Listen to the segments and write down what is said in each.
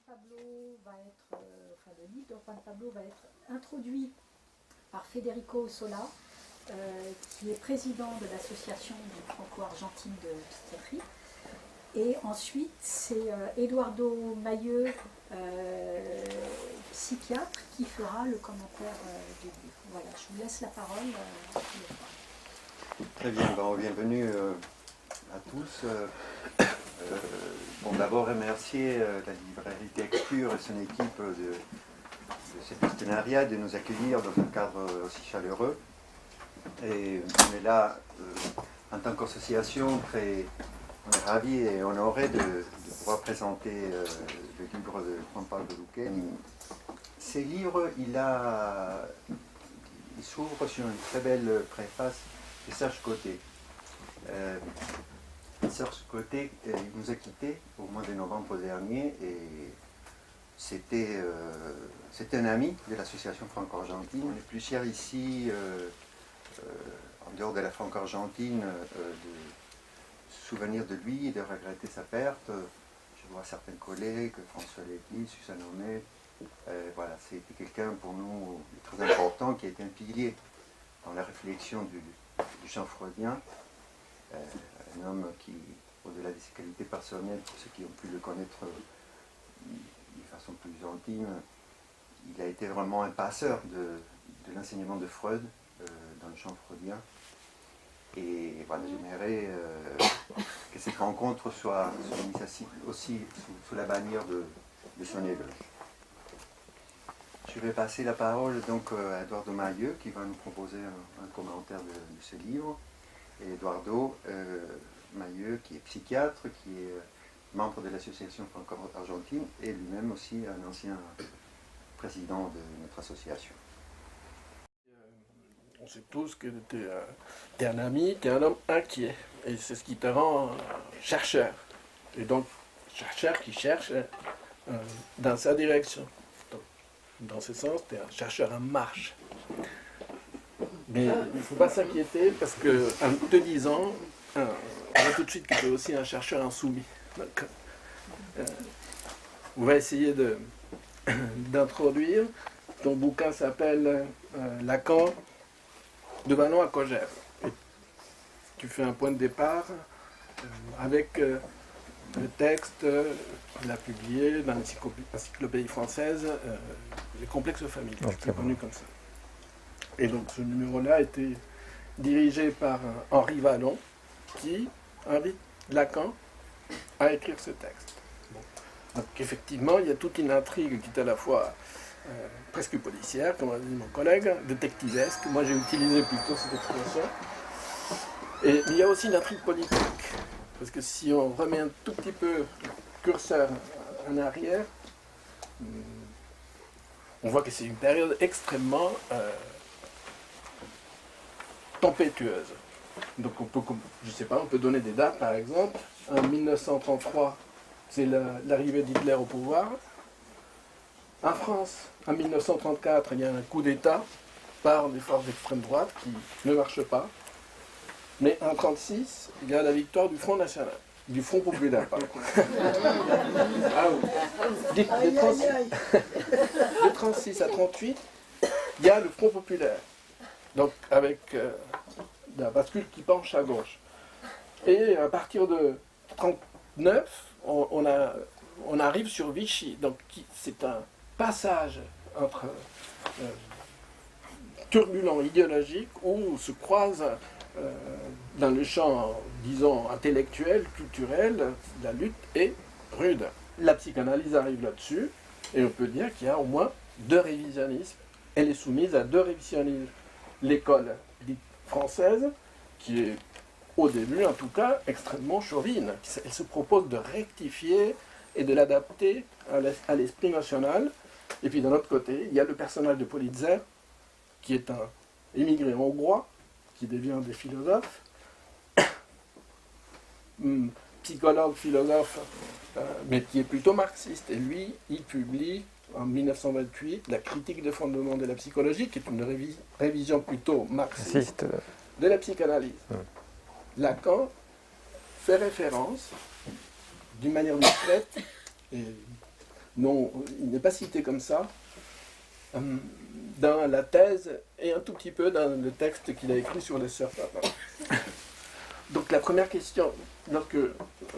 Pablo va être, le livre de Juan Pablo va être introduit par Federico Sola, qui est président de l'association franco-argentine de psychiatrie. Et ensuite, c'est Eduardo Mayeux, psychiatre, qui fera le commentaire du livre. Voilà, je vous laisse la parole. Très bien, bienvenue à tous. D'abord remercier la librairie Texture et son équipe de ce partenariat, de nous accueillir dans un cadre aussi chaleureux. Et on est là en tant qu'association, on est ravis et honorés de pouvoir présenter le livre de Juan Pablo Luque. Ces livres, il s'ouvre sur une très belle préface de Serge Côté. Serge Côté, il nous a quittés au mois de novembre dernier et c'était un ami de l'association franco-argentine. On est plusieurs ici, en dehors de la franco-argentine, de souvenir de lui et de regretter sa perte. Je vois certains collègues, François Lévy, Suzanne Hommet. Voilà, c'était quelqu'un pour nous de très important qui a été un pilier dans la réflexion du champ freudien. Un homme qui, au-delà de ses qualités personnelles, pour ceux qui ont pu le connaître de façon plus intime, il a été vraiment un passeur de l'enseignement de Freud dans le champ freudien. Et voilà, j'aimerais que cette rencontre soit mise aussi sous la bannière de son éloge. Je vais passer la parole donc à Eduardo Mayeux qui va nous proposer un commentaire de ce livre. Et Eduardo Mayeux, qui est psychiatre, qui est membre de l'association franco-argentine et lui-même aussi un ancien président de notre association. On sait tous que tu es un ami, tu es un homme inquiet. Et c'est ce qui te rend chercheur. Et donc, chercheur qui cherche dans sa direction. Donc, dans ce sens, tu es un chercheur en marche. Mais il ne faut pas s'inquiéter parce qu'en te disant, on voit tout de suite que tu es aussi un chercheur insoumis. Donc, on va essayer d'introduire. Ton bouquin s'appelle Lacan, de Vallon à Cogère. Et tu fais un point de départ avec le texte qu'il a publié dans l'encyclopédie française, Les complexes familiaux, plus connu comme ça. Et donc ce numéro-là a été dirigé par Henri Vallon, qui invite Lacan à écrire ce texte. Bon. Donc effectivement, il y a toute une intrigue qui est à la fois presque policière, comme a dit mon collègue, détectivesque. Moi j'ai utilisé plutôt cette expression. Et il y a aussi une intrigue politique. Parce que si on remet un tout petit peu le curseur en arrière, on voit que c'est une période extrêmement tempétueuse. Donc on peut, je sais pas, on peut donner des dates par exemple. En 1933, c'est l'arrivée d'Hitler au pouvoir. En France, en 1934, il y a un coup d'État par des forces d'extrême droite qui ne marchent pas. Mais en 1936, il y a la victoire du Front National, du Front Populaire, pardon. Ah oui. De 1936 à 1938, il y a le Front Populaire. Donc avec la bascule qui penche à gauche. Et à partir de 1939, on arrive sur Vichy. Donc c'est un passage entre turbulent idéologique où se croisent dans le champ, disons, intellectuel, culturel, la lutte est rude. La psychanalyse arrive là-dessus, et on peut dire qu'il y a au moins deux révisionnismes. Elle est soumise à deux révisionnismes. L'école dite française, qui est au début en tout cas extrêmement chauvine. Elle se propose de rectifier et de l'adapter à l'esprit national. Et puis d'un autre côté, il y a le personnage de Politzer, qui est un émigré hongrois, qui devient des philosophes, psychologue, philosophe, mais qui est plutôt marxiste. Et lui, il publie en 1928 la critique des fondements de la psychologie, qui est une révision plutôt marxiste de la psychanalyse. Lacan fait référence, d'une manière discrète et non, il n'est pas cité comme ça, dans la thèse et un tout petit peu dans le texte qu'il a écrit sur les sœurs Papa. Donc la première question, lorsque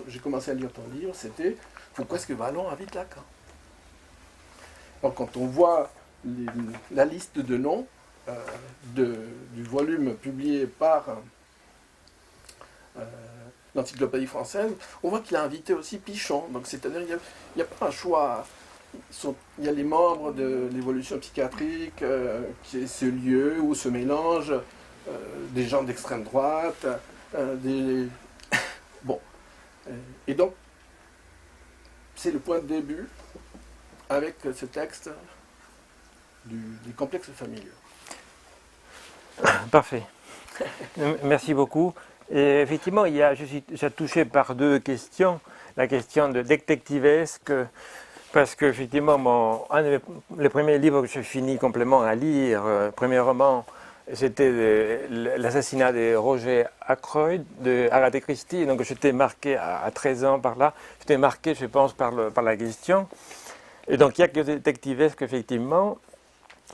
j'ai commencé à lire ton livre, c'était pourquoi est-ce que Vallon invite Lacan? Alors, quand on voit la liste de noms du volume publié par l'Encyclopédie française, on voit qu'il a invité aussi Pichon. Donc c'est-à-dire qu'il n'y a pas un choix. Il y a les membres de l'évolution psychiatrique, qui est ce lieu où se mélangent des gens d'extrême droite, bon. Et donc, c'est le point de début avec ce texte des complexes familiaux. Parfait. Merci beaucoup. Et effectivement, je suis touché par deux questions. La question de détectivesque, parce que effectivement, un des premiers livres que je finis complètement à lire, premier roman, c'était l'assassinat de Roger Ackroyd, de Agatha Christie. Donc j'étais marqué à 13 ans par là. J'étais marqué, je pense, par la question. Et donc il y a que détectivesque, effectivement.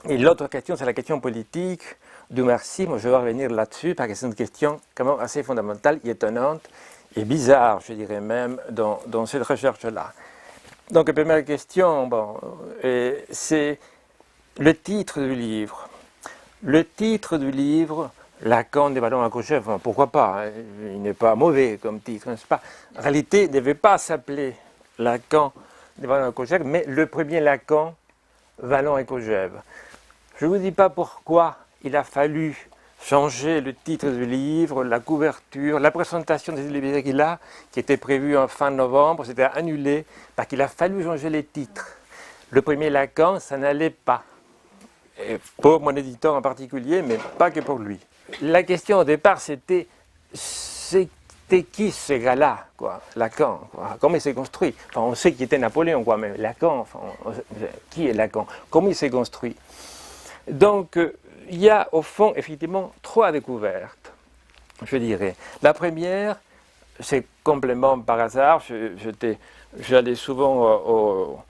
Et l'autre question, c'est la question politique du marxisme. Je vais revenir là-dessus, parce que c'est une question quand même assez fondamentale, étonnante et bizarre, je dirais même, dans cette recherche-là. Donc, la première question, c'est le titre du livre. Le titre du livre, Lacan des Vallon à Kojève, pourquoi pas, hein, il n'est pas mauvais comme titre, n'est-ce pas? En réalité, il ne devait pas s'appeler Lacan des Vallon à Kojève, mais le premier Lacan, Vallon et Kojève. Je ne vous dis pas pourquoi il a fallu changer le titre du livre, la couverture, la présentation des livres qu'il a, qui était prévue en fin novembre, c'était annulé, parce qu'il a fallu changer les titres. Le premier Lacan, ça n'allait pas. Et pour mon éditeur en particulier, mais pas que pour lui. La question au départ, c'était qui ce gars-là, quoi, Lacan, quoi, comment il s'est construit? Enfin, on sait qu'il était Napoléon, quoi, mais Lacan, enfin, qui est Lacan? Comment il s'est construit? Donc, il y a au fond, effectivement, trois découvertes, je dirais. La première, c'est complètement par hasard, j'allais souvent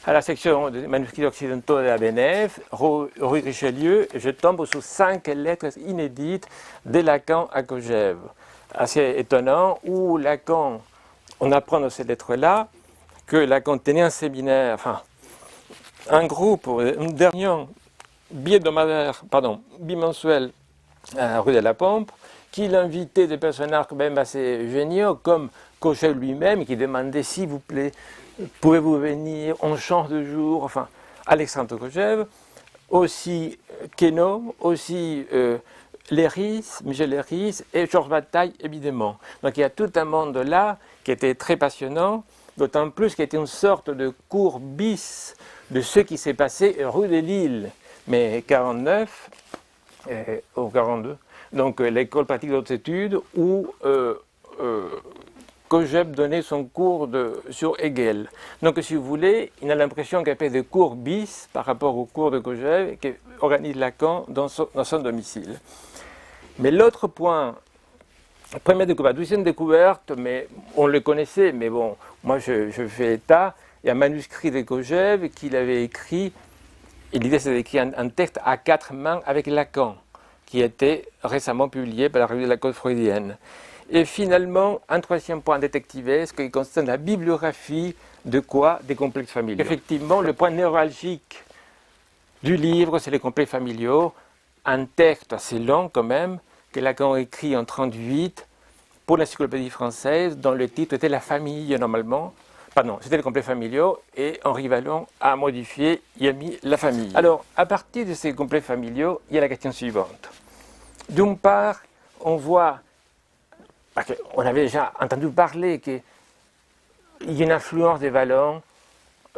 à la section des manuscrits occidentaux de la BNF, rue Richelieu, et je tombe sur 5 lettres inédites de Lacan à Kojève. Assez étonnant, où Lacan, on apprend dans ces lettres-là que Lacan tenait un séminaire, enfin, un groupe, un dernier bimensuel à rue de la Pompe, qu'il invitait des personnages quand même assez géniaux, comme Kojève lui-même, qui demandait, s'il vous plaît, pouvez-vous venir, on change de jour, enfin, Alexandre Kojève, aussi Queneau, aussi Michel Léris et Georges Bataille, évidemment. Donc il y a tout un monde là qui était très passionnant, d'autant plus qu'il était une sorte de cours bis de ce qui s'est passé rue de Lille, mais 49 ou 42, donc l'école pratique d'autres études où Kojève donnait son cours sur Hegel. Donc si vous voulez, il a l'impression qu'il y a des cours bis par rapport au cours de Kojève qu'organise Lacan dans son domicile. Mais l'autre point, première découverte, deuxième découverte, mais on le connaissait, mais bon, moi je fais état, il y a un manuscrit de Kojève qu'il avait écrit, et l'idée c'est d'écrire un texte à 4 mains avec Lacan, qui était récemment publié par la revue de la Code freudienne. Et finalement, un troisième point détectivesque qui concerne la bibliographie de quoi? Des complexes familiaux. Effectivement, le point névralgique du livre, c'est les complexes familiaux, un texte assez long quand même, que Lacan a écrit en 1938 pour l'Encyclopédie française, dont le titre était La famille normalement. Pardon, c'était les complexes familiaux, et Henri Vallon a modifié, il a mis la famille. Alors, à partir de ces complexes familiaux, il y a la question suivante. D'une part, on voit, parce qu'on avait déjà entendu parler qu'il y a une influence des Vallon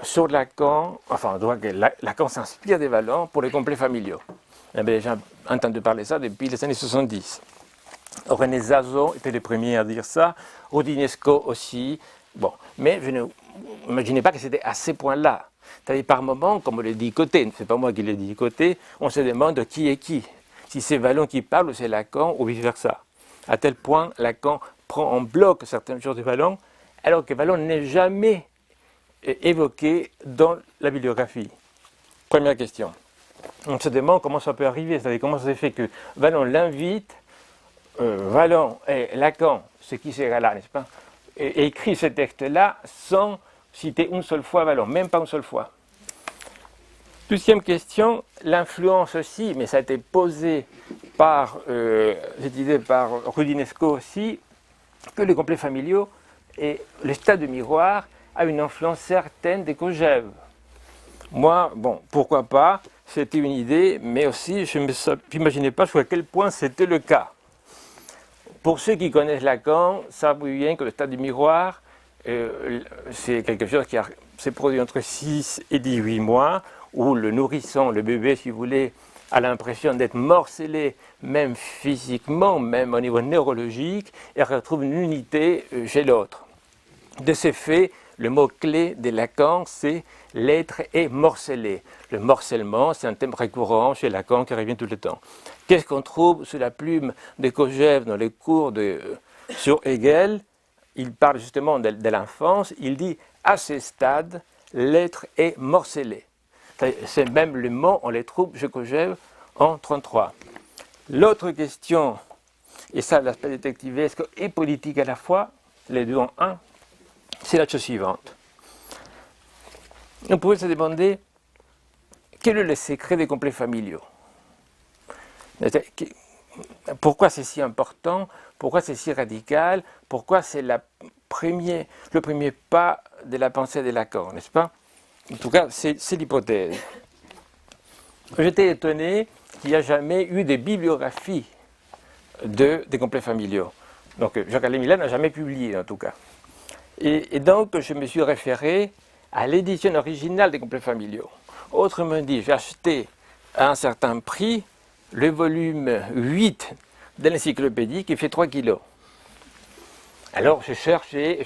sur Lacan, enfin, on voit que Lacan s'inspire des Vallon pour les complexes familiaux. On avait déjà entendu parler de ça depuis les années 70. René Zazon était le premier à dire ça, Rodinesco aussi. Bon, mais je n'imaginais pas que c'était à ce point-là. C'est-à-dire par moment, comme on le dit côté, c'est pas moi qui l'ai dit côté, on se demande qui est qui. Si c'est Vallon qui parle ou c'est Lacan ou vice-versa. À tel point, Lacan prend en bloc certaines choses de Vallon, alors que Vallon n'est jamais évoqué dans la bibliographie? Première question. On se demande comment ça peut arriver, c'est-à-dire comment ça se fait que Vallon l'invite, Vallon et Lacan, ce qui sera là, n'est-ce pas, et écrit ce texte-là sans citer une seule fois Vallon, même pas une seule fois. Deuxième question, l'influence aussi, mais ça a été posé par, cette idée par Rudinesco aussi, que les complets familiaux et le stade de miroir a une influence certaine des Kojève. Moi, bon, pourquoi pas, c'était une idée, mais aussi je ne m'imaginais pas jusqu'à quel point c'était le cas. Pour ceux qui connaissent Lacan, savent bien que le stade du miroir, c'est quelque chose qui s'est produit entre 6 et 18 mois, où le nourrisson, le bébé, si vous voulez, a l'impression d'être morcelé, même physiquement, même au niveau neurologique, et retrouve une unité chez l'autre. De ce fait, le mot-clé de Lacan, c'est l'être est morcelé. Le morcellement, c'est un thème récurrent chez Lacan qui revient tout le temps. Qu'est-ce qu'on trouve sous la plume de Kojève dans les cours sur Hegel? Il parle justement de l'enfance, il dit à ce stade, l'être est morcelé. C'est même le mot, on les trouve chez Kojève en 1933. L'autre question, et ça l'aspect détectivesque et politique à la fois, les deux en un, c'est la chose suivante. On pourrait se demander quel est le secret des complets familiaux. Pourquoi c'est si important? Pourquoi c'est si radical? Pourquoi c'est le premier pas de la pensée de Lacan, n'est-ce pas? En tout cas, c'est l'hypothèse. J'étais étonné qu'il n'y a jamais eu de bibliographie des complets familiaux. Donc, Jacques-Alain Millet n'a jamais publié, en tout cas. Et donc, je me suis référé à l'édition originale des complets familiaux. Autrement dit, j'ai acheté à un certain prix le volume 8 de l'encyclopédie qui fait 3 kilos. Alors, je cherchais,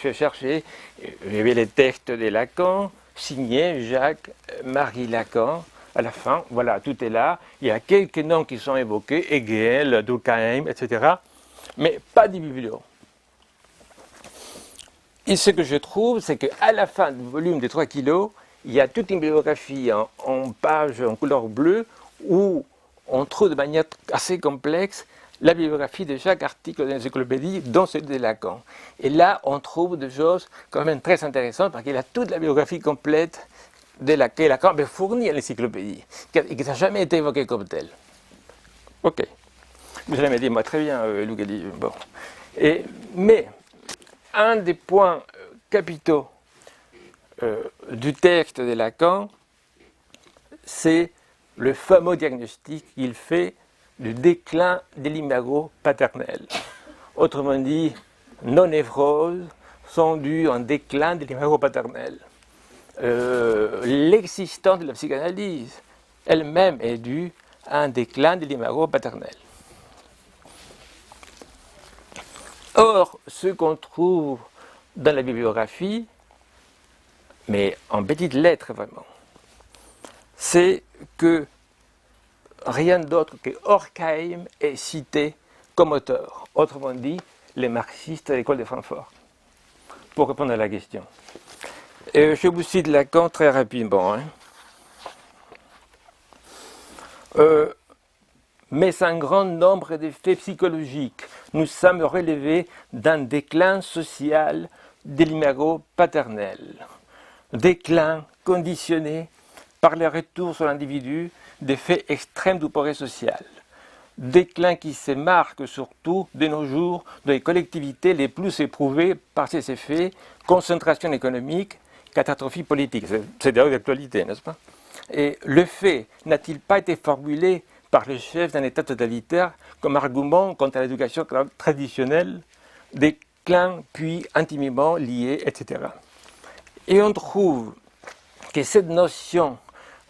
j'avais les textes de Lacan, signé Jacques-Marie Lacan. À la fin, voilà, tout est là. Il y a quelques noms qui sont évoqués, Hegel, Durkheim, etc. Mais pas de biblio. Et ce que je trouve, c'est qu'à la fin du volume des 3 kilos, il y a toute une bibliographie en page en couleur bleue où on trouve de manière assez complexe la bibliographie de chaque article de l'encyclopédie, dont celui de Lacan. Et là, on trouve des choses quand même très intéressantes parce qu'il a toute la biographie complète de laquelle Lacan avait fourni à l'encyclopédie et qui n'a jamais été évoquée comme telle. Ok. Vous allez me dire, moi, très bien, Lougali. Bon. Mais un des points capitaux du texte de Lacan, c'est le fameux diagnostic qu'il fait du déclin de l'imago paternel. Autrement dit, nos névroses sont dues à un déclin de l'imago paternel. L'existence de la psychanalyse elle-même est due à un déclin de l'imago paternel. Or, ce qu'on trouve dans la bibliographie, mais en petites lettres vraiment, c'est que rien d'autre que Horkheim est cité comme auteur. Autrement dit, les marxistes de l'école de Francfort. Pour répondre à la question. Je vous cite Lacan très rapidement. Mais un grand nombre d'effets psychologiques nous sommes relevés d'un déclin social de l'imago paternel. Déclin conditionné par le retour sur l'individu d'effets extrêmes du progrès social. Déclin qui se marque surtout de nos jours dans les collectivités les plus éprouvées par ces effets, concentration économique, catastrophie politique. C'est d'ailleurs d'actualité, n'est-ce pas? Et le fait n'a-t-il pas été formulé par le chef d'un État totalitaire comme argument contre l'éducation traditionnelle, déclin puis intimement lié, etc. Et on trouve que cette notion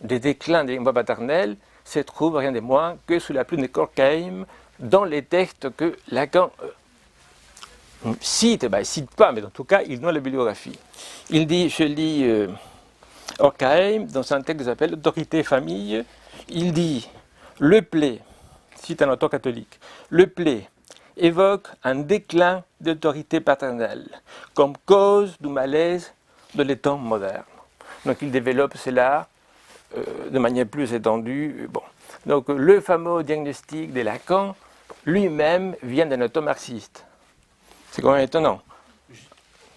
de déclin de l'imago paternel se trouve rien de moins que sous la plume de Horkheim dans les textes que Lacan cite, il ne cite pas, mais en tout cas, il donne la bibliographie. Il dit, je lis Horkheim dans un texte qui s'appelle Autorité et famille, il dit le Play, cite un auteur catholique, le Play évoque un déclin d'autorité paternelle comme cause du malaise de l'état moderne. Donc il développe cela de manière plus étendue. Bon. Donc le fameux diagnostic de Lacan lui-même vient d'un auteur marxiste. C'est quand même étonnant.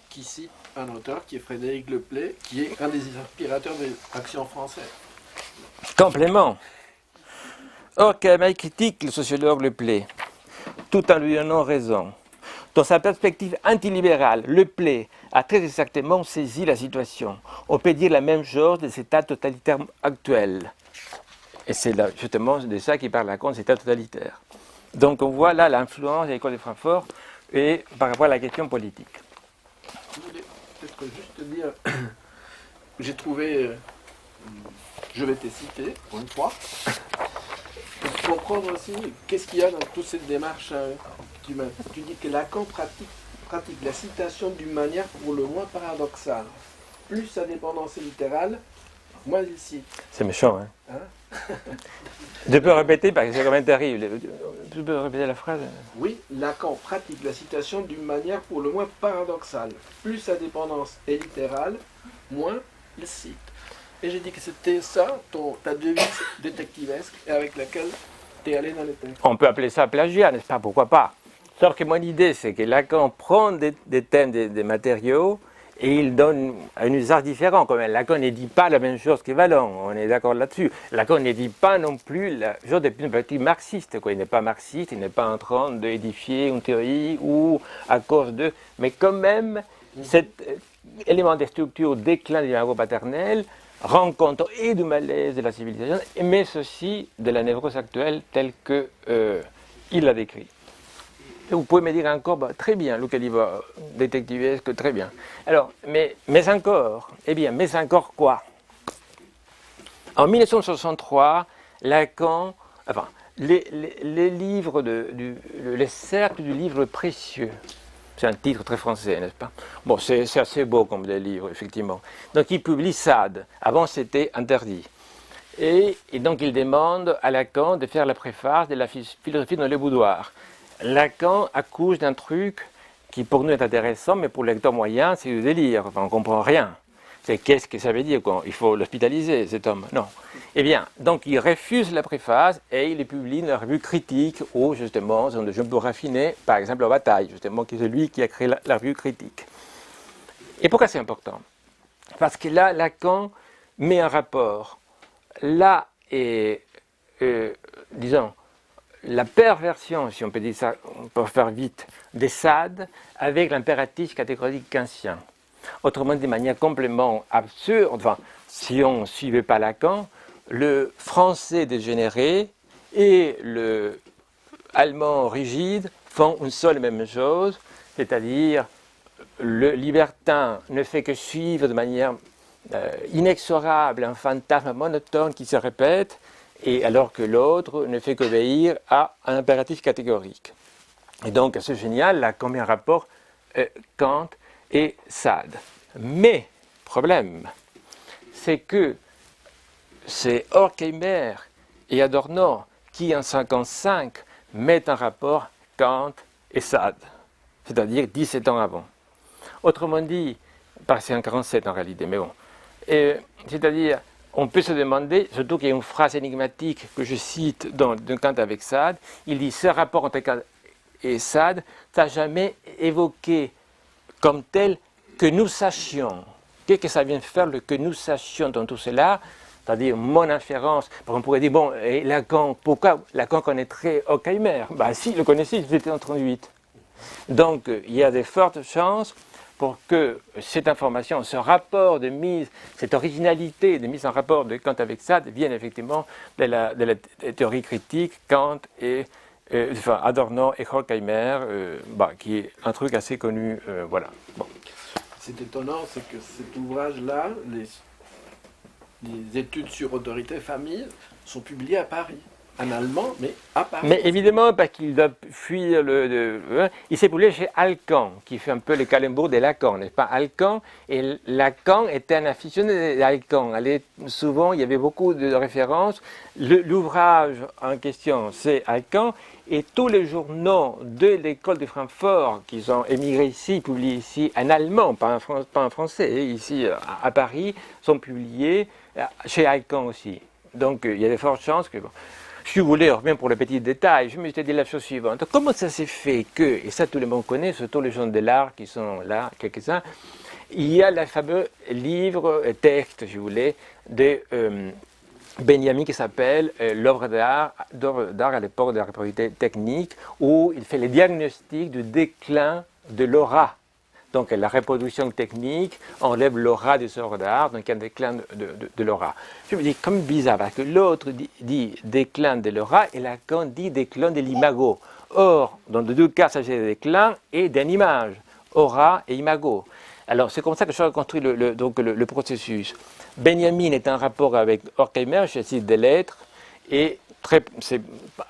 Qui cite un auteur qui est Frédéric Leplay, qui est un des inspirateurs de l'Action française. Complément. Or, Camus critique le sociologue Leplay, tout en lui donnant raison. Dans sa perspective antilibérale, Leplay a très exactement saisi la situation. On peut dire la même chose des États totalitaires actuels. Et c'est là, justement de ça qu'il parle Lacan, des États totalitaires. Donc on voit là l'influence de l'école de Francfort et par rapport à la question politique. Je voulais peut-être juste dire, j'ai trouvé, je vais te citer pour une fois, pour comprendre aussi qu'est-ce qu'il y a dans toute cette démarche humaine. Tu dis que Lacan pratique la citation d'une manière pour le moins paradoxale. Plus sa dépendance est littérale, moins il cite. C'est méchant, hein, Je peux répéter parce que c'est quand même terrible. Tu peux répéter la phrase? Oui, Lacan pratique la citation d'une manière pour le moins paradoxale. Plus sa dépendance est littérale, moins il cite. Et j'ai dit que c'était ça, ta devise détectivesque, et avec laquelle tu es allé dans les textes. On peut appeler ça plagiat, n'est-ce pas? Pourquoi pas? Sauf que mon idée, c'est que Lacan prend des thèmes, des matériaux, et il donne un usage différent. Quand même. Lacan ne dit pas la même chose que Vallon, on est d'accord là-dessus. Lacan ne dit pas non plus la chose de plus partie marxiste. Quoi. Il n'est pas marxiste, il n'est pas en train d'édifier une théorie ou à cause de... Mais quand même, cet élément de structure déclin du l'amour paternel rend compte et du malaise de la civilisation, mais aussi de la névrose actuelle telle qu'il l'a décrit. Vous pouvez me dire encore, très bien, le calibre détectivesque, très bien. Alors, mais encore, mais encore quoi? En 1963, Lacan, enfin, les livres, les cercles du livre précieux, c'est un titre très français, n'est-ce pas? Bon, c'est assez beau comme des livres, effectivement. Donc, il publie Sade. Avant, c'était interdit. Et donc, il demande à Lacan de faire la préface de la philosophie dans les boudoirs. Lacan accuse d'un truc qui pour nous est intéressant, mais pour le lecteur moyen, c'est du délire. Enfin, on ne comprend rien. C'est qu'est-ce que ça veut dire? Il faut l'hospitaliser, cet homme. Non. Eh bien, donc il refuse la préface et il publie une revue critique où, justement, sont des gens plus raffinés, par exemple, en Bataille, justement, qui est celui qui a créé la revue critique. Et pourquoi c'est important? Parce que là, Lacan met en rapport, là, disons, la perversion, si on peut dire ça, pour faire vite, des Sade avec l'impératif catégorique kantien. Autrement dit, de manière complètement absurde, enfin, si on ne suivait pas Lacan, le français dégénéré et le allemand rigide font une seule et même chose, c'est-à-dire le libertin ne fait que suivre de manière inexorable un fantasme monotone qui se répète, et alors que l'autre ne fait qu'obéir à un impératif catégorique. Et donc, c'est génial, là, combien rapport Kant et Sade. Mais, problème, c'est que c'est Horkheimer et Adorno qui, en 1955, mettent en rapport Kant et Sade, c'est-à-dire 17 ans avant. Autrement dit, c'est en 1947 en réalité, mais bon, c'est-à-dire, on peut se demander, surtout qu'il y a une phrase énigmatique que je cite dans Kant avec Sade, il dit « ce rapport entre Kant et Sade n'a jamais évoqué comme tel que nous sachions ». Qu'est-ce que ça vient faire le que nous sachions dans tout cela? C'est-à-dire mon inférence. On pourrait dire, bon, et Lacan, pourquoi Lacan connaîtrait Horkheimer? Si, il le connaissait, il était en 1938. Donc, il y a de fortes chances pour que cette information, ce rapport de mise, cette originalité de mise en rapport de Kant avec Sade vienne effectivement de la théorie critique, Kant et Adorno et Horkheimer, qui est un truc assez connu, voilà. Bon. C'est étonnant, c'est que cet ouvrage-là, les études sur autorité famille, sont publiées à Paris. en allemand, mais à Paris. Mais évidemment, parce qu'il doit fuir il s'est publié chez Alcan, qui fait un peu le calembour de Lacan, n'est-ce pas? Alcan, et Lacan était un aficionné d'Alcan. Souvent, il y avait beaucoup de références. L'ouvrage en question, c'est Alcan, et tous les journaux de l'école de Francfort qui ont émigré ici, publiés ici en allemand, pas en français, ici à Paris, sont publiés chez Alcan aussi. Donc, il y a de fortes chances que... Bon, si vous voulez, revenir pour le petit détail, je me suis dit la chose suivante. Comment ça s'est fait que, et ça tout le monde connaît, surtout les gens de l'art qui sont là, quelques-uns, il y a le fameux livre, texte, si vous voulez, de Benjamin qui s'appelle L'œuvre d'art à l'époque de la République technique, où il fait le diagnostic du déclin de l'aura. Donc la reproduction technique enlève l'aura des œuvres d'art, donc il y a un déclin de l'aura. Je me dis, comme bizarre, parce que l'autre dit déclin de l'aura et Lacan dit déclin de l'imago. Or, dans les deux cas, il s'agit de déclin et d'une image, aura et imago. Alors c'est comme ça que je construis le processus. Benjamin est en rapport avec Horkheimer, je cite des lettres, et à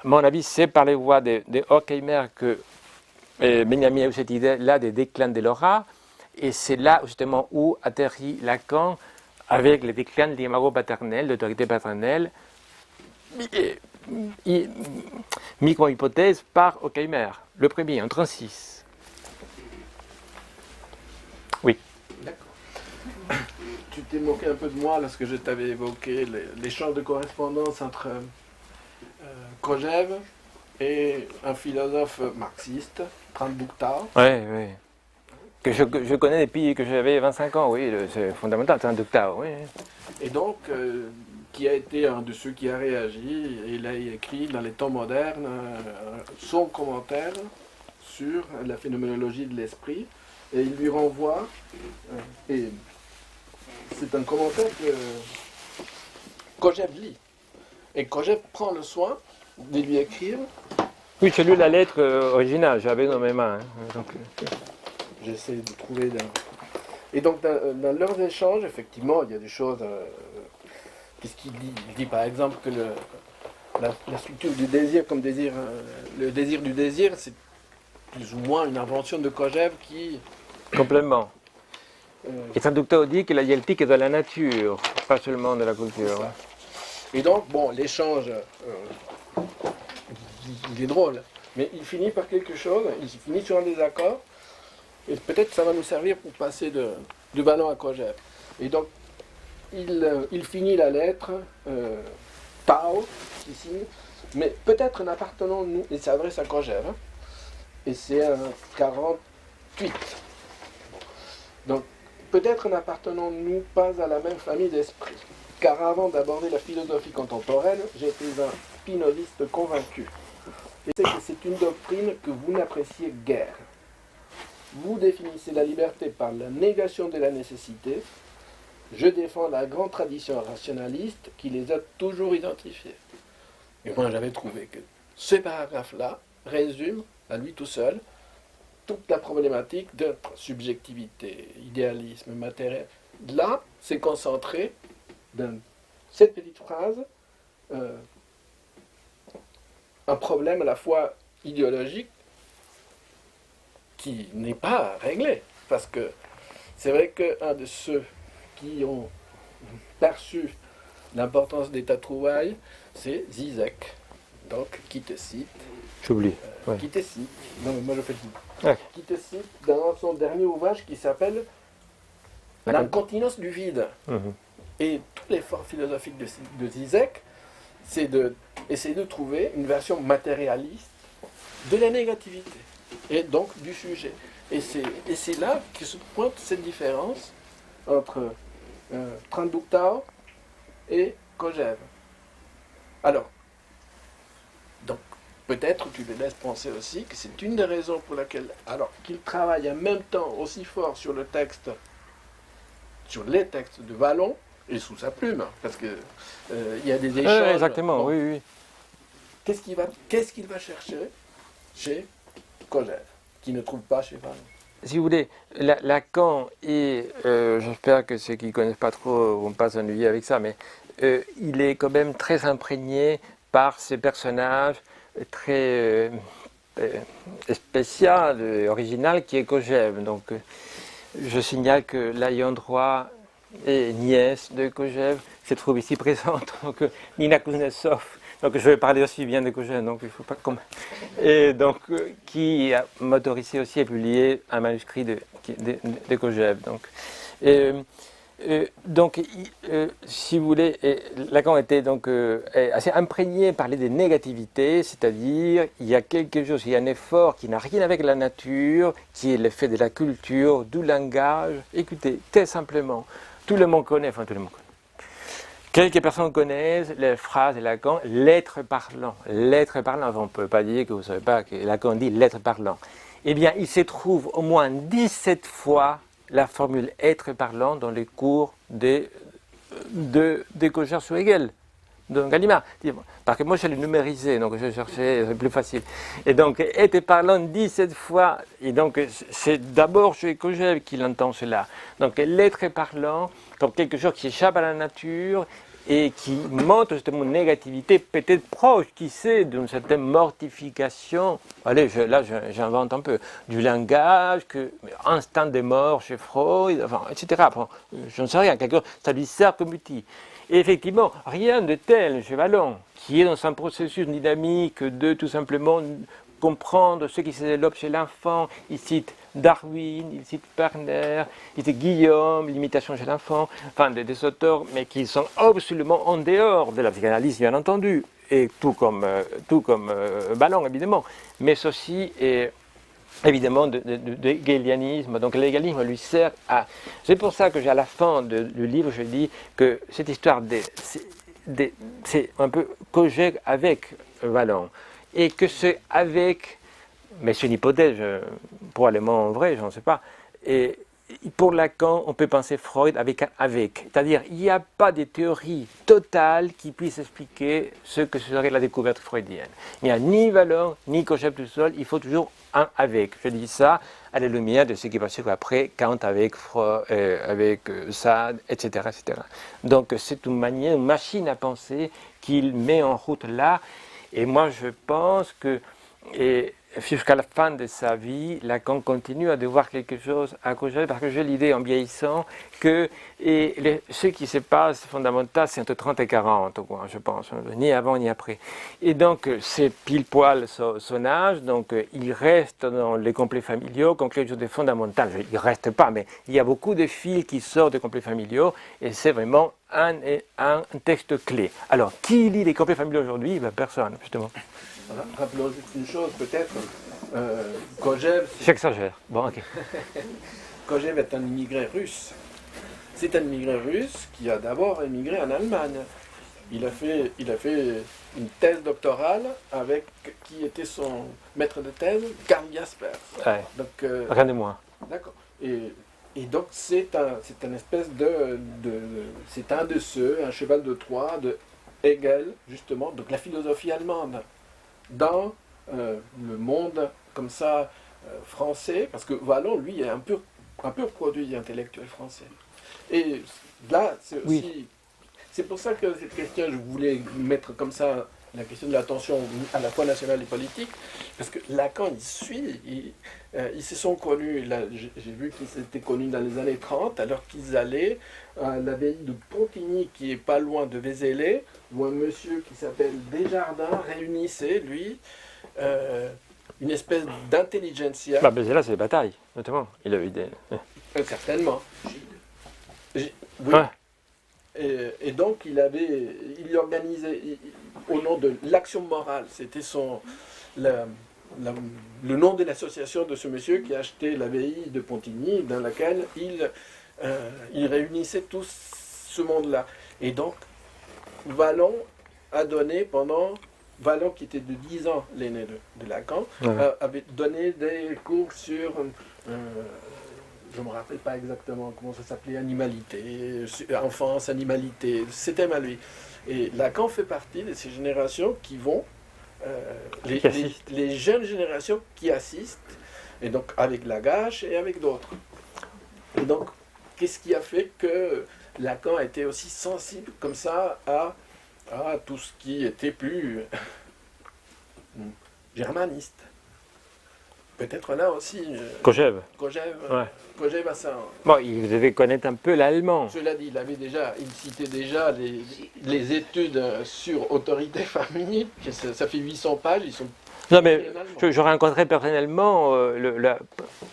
mon avis, c'est par les voies de Horkheimer que Benjamin a eu cette idée-là des déclins de l'aura, et c'est là justement où atterrit Lacan avec le déclin de l'imago paternel, l'autorité paternelle, mis comme hypothèse par Horkheimer, le premier, en 1936. Oui. D'accord. Tu t'es moqué un peu de moi lorsque je t'avais évoqué l'échange de correspondance entre Kojève et un philosophe marxiste, Trần-Bukta. Oui, oui. Que je connais depuis que j'avais 25 ans, oui, c'est fondamental, Trần-Bukta, oui. Et donc, qui a été un de ceux qui a réagi, et il a écrit dans les temps modernes son commentaire sur la phénoménologie de l'esprit, et il lui renvoie, et c'est un commentaire que Kojève lit. Et Kojève prend le soin de lui écrire. Oui, j'ai lu la lettre originale, j'avais dans mes mains. Donc, j'essaie de trouver... Et donc, dans leurs échanges, effectivement, il y a des choses... Qu'est-ce qu'il dit? Il dit, par exemple, que la structure du désir comme désir... le désir du désir, c'est plus ou moins une invention de Kojève qui... Complètement. Et Trần-Bukta dit que la dialectique est de la nature, pas seulement de la culture. Et donc, bon, l'échange, il est drôle, mais il finit par quelque chose, il finit sur un désaccord, et peut-être ça va nous servir pour passer du ballon à Kojève. Et donc, il finit la lettre, Tao, ici, mais peut-être n'appartenons-nous, et ça s'adresse à Kojève, et c'est un 48. Donc, peut-être n'appartenons-nous pas à la même famille d'esprit, car avant d'aborder la philosophie contemporaine, j'étais un spinoziste convaincu. Et c'est que c'est une doctrine que vous n'appréciez guère. Vous définissez la liberté par la négation de la nécessité. Je défends la grande tradition rationaliste qui les a toujours identifiés. Et moi, j'avais trouvé que ce paragraphe-là résume, à lui tout seul, toute la problématique d'être subjectivité, idéalisme, matériel. Là, c'est concentré dans cette petite phrase, un problème à la fois idéologique qui n'est pas réglé. Parce que c'est vrai qu'un de ceux qui ont perçu l'importance des tas de trouvailles, c'est Zizek, donc qui te cite. J'oublie. Ouais. Qui te cite. Non, mais moi je fais tout. Ouais. Qui te cite dans son dernier ouvrage qui s'appelle L'incontinence du vide. Et tout l'effort philosophique de Zizek, c'est d'essayer de trouver une version matérialiste de la négativité, et donc du sujet. Et c'est là que se pointe cette différence entre Trần-Bukta et Kojève. Alors, donc, peut-être tu les laisses penser aussi que c'est une des raisons pour laquelle, alors qu'il travaille en même temps aussi fort sur le texte, sur les textes de Vallon, et sous sa plume, parce que il y a des échanges. Exactement, bon. Oui. Qu'est-ce qu'il va chercher chez Kojève, qui ne trouve pas chez Vallon? Si vous voulez, Lacan, et j'espère que ceux qui ne connaissent pas trop vont pas s'ennuyer avec ça, mais il est quand même très imprégné par ces personnages très spécial, original, qui est Kojève. Donc, je signale que l'ayant droit et nièce de Kojève se trouve ici présente, donc Nina Kuznetsov. Donc, je vais parler aussi bien de Kojève, donc il faut pas comme. Et donc, qui m'a autorisé aussi à publier un manuscrit de Kojève. Donc, si vous voulez, Lacan était donc assez imprégné par l'idée de négativité, c'est-à-dire il y a quelque chose, il y a un effort qui n'a rien avec la nature, qui est l'effet de la culture, du langage. Écoutez, très simplement, tout le monde connaît, enfin tout le monde connaît. Quelques personnes connaissent les phrases de Lacan, l'être parlant. L'être parlant, on ne peut pas dire que vous ne savez pas que Lacan dit l'être parlant. Eh bien, il se trouve au moins 17 fois la formule être parlant dans les cours de Kojève sur Hegel, de Gallimard. Parce que moi je l'ai numérisé, donc je cherchais, c'est plus facile. Et donc, être parlant 17 fois, et donc c'est d'abord chez Kojève qu'il entend cela. Donc, l'être parlant comme quelque chose qui échappe à la nature et qui montre justement une négativité peut-être proche, qui sait, d'une certaine mortification. Allez, là j'invente un peu, du langage, instinct de mort chez Freud, enfin, etc. Bon, je ne sais rien, ça lui sert comme outil. Et effectivement, rien de tel chez Vallon, qui est dans un processus dynamique de tout simplement comprendre ce qui se développe chez l'enfant. Il cite Darwin, il cite Werner, il cite Guillaume, l'imitation chez l'enfant, enfin des auteurs, mais qui sont absolument en dehors de la psychanalyse, bien entendu, et tout comme Vallon, évidemment, mais ceci est évidemment de hegelianisme. Donc l'hegelianisme lui sert à... C'est pour ça que à la fin du livre, je dis que cette histoire, c'est un peu Kojève avec Vallon. Et que c'est avec, mais c'est une hypothèse, probablement vraie, je ne sais pas, et pour Lacan, on peut penser Freud avec un avec. C'est-à-dire, il n'y a pas de théorie totale qui puisse expliquer ce que serait la découverte freudienne. Il n'y a ni Vallon, ni Kojève tout seul, il faut toujours un avec. Je dis ça à la lumière de ce qui est passé après, Kant avec Freud, avec Sade, etc., etc. Donc, c'est une machine à penser qu'il met en route là. Et moi, je pense que jusqu'à la fin de sa vie, Lacan continue à devoir quelque chose à Kojève, parce que j'ai l'idée, en vieillissant, que ce qui se passe fondamental, c'est entre 30 et 40, je pense, ni avant ni après. Et donc, c'est pile poil son âge, donc il reste dans les complets familiaux comme quelque chose de fondamental. Il ne reste pas, mais il y a beaucoup de fils qui sortent des complets familiaux, et c'est vraiment un texte clé. Alors, qui lit les complets familiaux aujourd'hui? Personne, justement. Rappelons juste une chose, peut-être. Kojève. J'exagère. Bon, ok. Kojève est un immigré russe. C'est un immigré russe qui a d'abord émigré en Allemagne. Il a fait une thèse doctorale avec qui était son maître de thèse, Karl Jaspers. Ouais. Donc, rien de moins. D'accord. Et donc c'est un espèce c'est un de ceux, un cheval de Troie de Hegel, justement, donc la philosophie allemande, dans le monde comme ça français, parce que Vallon, lui, est un pur produit intellectuel français. Et là, c'est aussi... Oui. C'est pour ça que cette question, je voulais mettre comme ça la question de la tension à la fois nationale et politique, parce que Lacan, ils se sont connus, j'ai vu qu'ils s'étaient connus dans les années 30, alors qu'ils allaient à l'abbaye de Pontigny, qui est pas loin de Vézelay, où un monsieur qui s'appelle Desjardins réunissait, lui, une espèce d'intelligentsia. Vézelay, c'est les batailles, notamment. Il a eu des... Certainement. Oui. Ouais. Et donc, il organisait, au nom de l'action morale, c'était le nom de l'association de ce monsieur qui a acheté l'abbaye de Pontigny, dans laquelle il réunissait tout ce monde-là. Et donc, Vallon a donné Vallon, qui était de 10 ans l'aîné de Lacan, avait donné des cours sur... je ne me rappelle pas exactement comment ça s'appelait, animalité, enfance, animalité, c'était à lui. Et Lacan fait partie de ces générations qui vont, les jeunes générations qui assistent, et donc avec Lagache et avec d'autres. Et donc, qu'est-ce qui a fait que Lacan a été aussi sensible comme ça à à tout ce qui était plus germaniste. Peut-être là aussi, Kojève. Kojève, Ouais. Kojève a ça. Bon, il devait connaître un peu l'allemand. Cela dit, il citait déjà les études sur autorité féminine, que ça fait 800 pages, ils sont Non, mais en allemand. je rencontrais personnellement le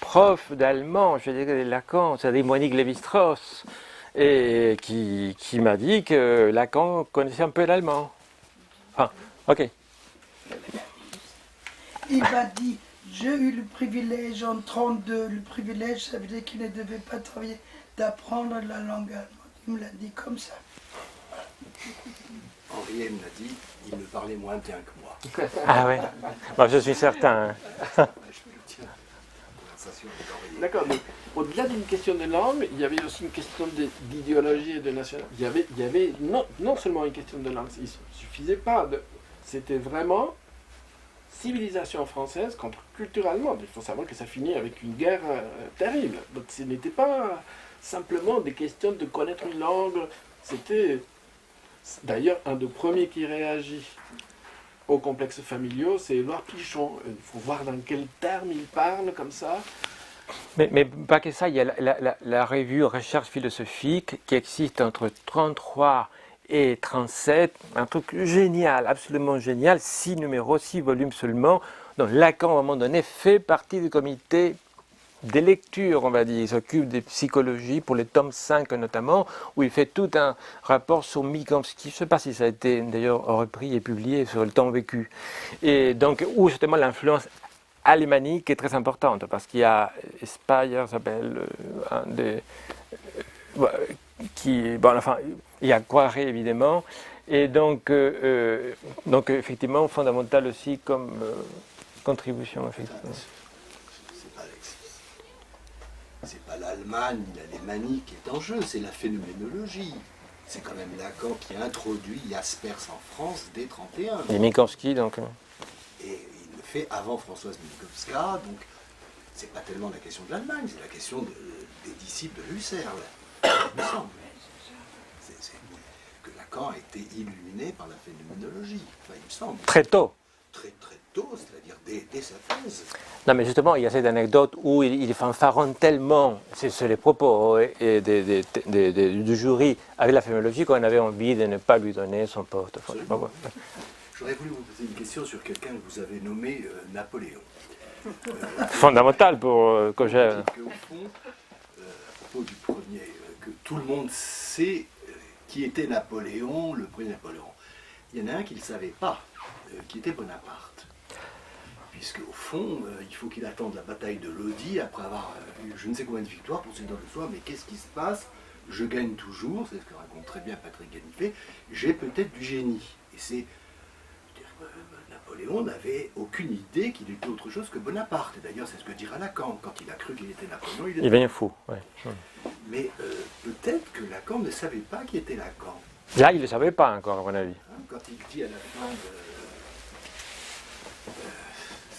prof d'allemand, je dirais Lacan, c'est-à-dire Monique Lévi-Strauss, et qui m'a dit que Lacan connaissait un peu l'allemand. Enfin, ok. Il m'a dit, j'ai eu le privilège en 1932, le privilège ça veut dire qu'il ne devait pas travailler, d'apprendre la langue allemande. Il me l'a dit comme ça. Henri M l'a dit, il me parlait moins bien que moi. Ah ouais. Bon, je suis certain. Hein. Je me tiens la conversation avec Henri. D'accord, mais au-delà d'une question de langue, il y avait aussi une question d'idéologie et de nationalité. Il y avait non seulement une question de langue, il ne suffisait pas de... C'était vraiment civilisation française contre culture allemande. Il faut savoir que ça finit avec une guerre terrible. Donc ce n'était pas simplement des questions de connaître une langue. C'était d'ailleurs un des premiers qui réagit aux complexes familiaux, c'est Édouard Pichon. Il faut voir dans quels termes il parle comme ça. Mais pas que ça, il y a la revue Recherche philosophique qui existe entre 1933 et 1937, un truc génial, absolument génial, 6 numéros, 6 volumes seulement. Donc Lacan, à un moment donné, fait partie du comité des lectures, on va dire. Il s'occupe des psychologies, pour les tomes 5 notamment, où il fait tout un rapport sur Mykomski. Je ne sais pas si ça a été d'ailleurs repris et publié sur le temps vécu. Et donc, où justement l'influence alémanique est très importante, parce qu'il y a Speyer, s'appelle un des... il y a Poiré évidemment, et donc effectivement fondamental aussi comme contribution. Effectivement. C'est pas Alexis. C'est pas l'Allemagne ni l'Alémanie qui est en jeu, c'est la phénoménologie. C'est quand même Lacan qui a introduit Jaspers en France dès 1931. Et Mykomski, donc. Et il le fait avant Françoise Minkowska, donc c'est pas tellement la question de l'Allemagne, c'est la question des disciples de Husserl, il me semble. C'est que Lacan a été illuminé par la phénoménologie, enfin, il me semble. Très tôt. Très tôt, c'est-à-dire dès sa thèse. Non, mais justement, il y a cette anecdote où il fanfaronne tellement, c'est les propos du jury avec la phénoménologie qu'on avait envie de ne pas lui donner son poste. Enfin, je sais pas quoi. J'aurais voulu vous poser une question sur quelqu'un que vous avez nommé Napoléon. Fondamental pour Kojève. Au fond, à propos du premier, que tout le monde sait qui était Napoléon, le premier Napoléon. Il y en a un qui ne le savait pas, qui était Bonaparte. Puisque au fond, il faut qu'il attende la bataille de Lodi après avoir eu je ne sais combien de victoires pour se dire le soir, mais qu'est-ce qui se passe? Je gagne toujours, c'est ce que raconte très bien Patrick Ganifet, j'ai peut-être du génie. Et c'est... Napoléon n'avait aucune idée qu'il était autre chose que Bonaparte. Et d'ailleurs, c'est ce que dira Lacan. Quand il a cru qu'il était Napoléon, Il devient fou. Ouais. Mais peut-être que Lacan ne savait pas qui était Lacan. Là, il ne le savait pas encore, à mon avis. Quand il dit à la fin de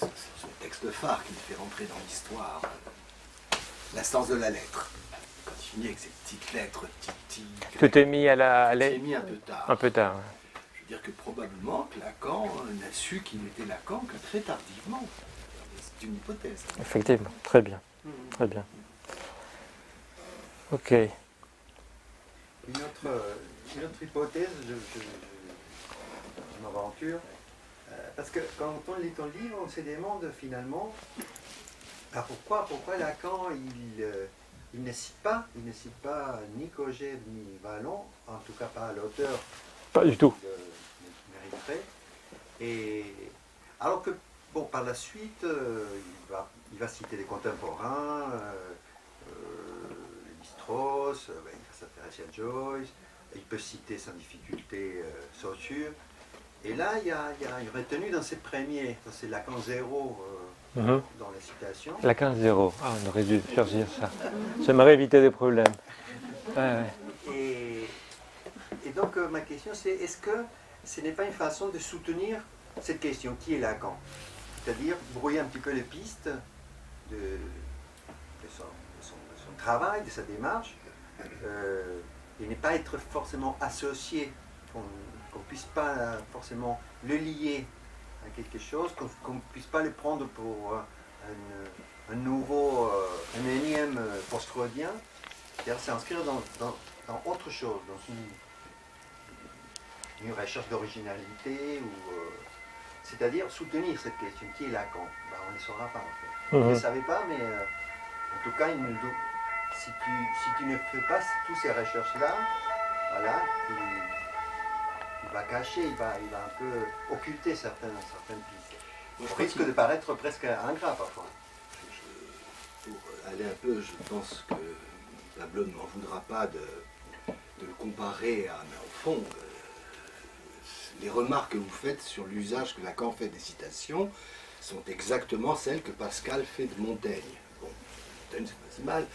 ce texte phare qui le fait rentrer dans l'histoire, l'instance de la lettre, quand il finit avec ces petites lettres, Tout est mis à c'est mis un peu tard. Un peu tard. Ouais. Je veux dire que probablement que Lacan n'a su qu'il était Lacan que très tardivement. C'est une hypothèse. Effectivement, très bien. Très bien. Ok. Une autre hypothèse, je m'aventure, parce que quand on lit ton livre, on se demande finalement pourquoi Lacan il ne cite pas ni Kojève ni Vallon, en tout cas pas à l'auteur. Pas du tout. Mériterait. Et alors que bon, par la suite, il va citer des contemporains, Lévi-Strauss, il va s'intéresser à Joyce, il peut citer sans difficulté Saussure. Et là, il y a une retenue dans ses premiers, c'est Lacan 0 dans les citations. Lacan 0. Ah, on aurait dû choisir ça. Ça m'aurait évité des problèmes. Ouais. Et donc, ma question, c'est est-ce que ce n'est pas une façon de soutenir cette question, qui est Lacan? C'est-à-dire brouiller un petit peu les pistes de son travail, de sa démarche, et ne pas être forcément associé qu'on ne puisse pas forcément le lier à quelque chose, qu'on ne puisse pas le prendre pour un nouveau, un énième post-freudien, c'est-à-dire s'inscrire dans autre chose, dans une recherche d'originalité, c'est-à-dire soutenir cette question, qui est Lacan? Ben, on ne le saura pas en fait. On ne le savait pas, mais en tout cas, si tu ne fais pas toutes ces recherches-là, voilà, il va cacher, il va un peu occulter certaines pistes. Au risque de paraître presque ingrat parfois. Pour aller un peu, je pense que Pablo ne m'en voudra pas de le comparer à, mais au fond, les remarques que vous faites sur l'usage que Lacan fait des citations sont exactement celles que Pascal fait de Montaigne. Bon, Montaigne, c'est pas si mal,